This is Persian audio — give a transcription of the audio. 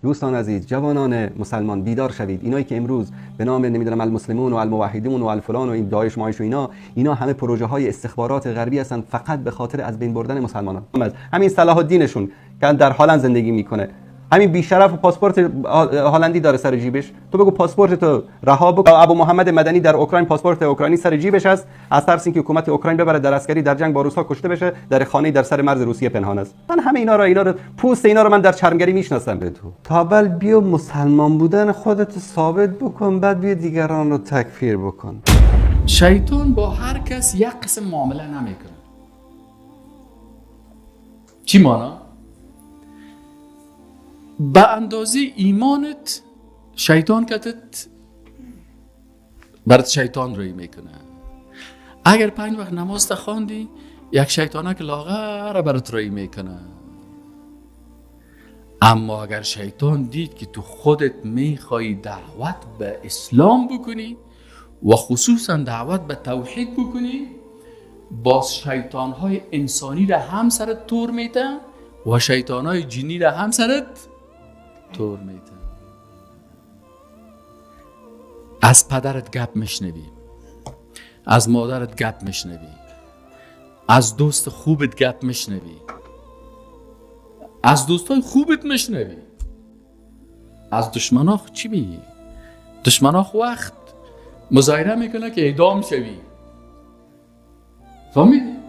دوستان عزیز، جوانان مسلمان بیدار شوید. اینایی که امروز به نام نمیدونم المسلمون و الموحدون و الفلان و این داعش مایش و اینا همه پروژه های استخبارات غربی هستن، فقط به خاطر از بین بردن مسلمانان. همین صلاح الدینشون که در هلند زندگی میکنه، همین بیشرف و پاسپورت هلندی داره سر جیبش. تو بگو پاسپورت تو رها بکن. ابو محمد مدنی در اوکراین پاسپورت اوکراینی سر جیبش است، از ترس اینکه حکومت اوکراین ببره در عسکری در جنگ با روسا کشته بشه، در خانه در سر مرز روسیه پنهان است. من همه اینا رو پوست اینا رو من در چرمگری میشناسم. به تو تابل بیا مسلمان بودن خودت ثابت بکن، بعد بیا دیگران رو تکفیر بکن. شیطان با هر کس یک قسم معامله نمیکنه. چی مانا؟ به اندازه ایمانت شیطان کتت برات شیطان روی میکنه. اگر 5 وقت نماز تخواندی، یک شیطانک لاغر برات روی میکنه. اما اگر شیطان دید که تو خودت میخوای دعوت به اسلام بکنی و خصوصا دعوت به توحید بکنی، باز شیطانهای انسانی را هم سرت تور میته و شیطانهای جنی را هم سرت تور میته. از پدرت گپ میشنوی، از مادرت گپ میشنوی، از دوست خوبت گپ میشنوی، از دوستای خوبت میشنوی. از دشمنا چی میگی؟ دشمنا وقت مظاهره میکنه که اعدام شوی. فهمیدی؟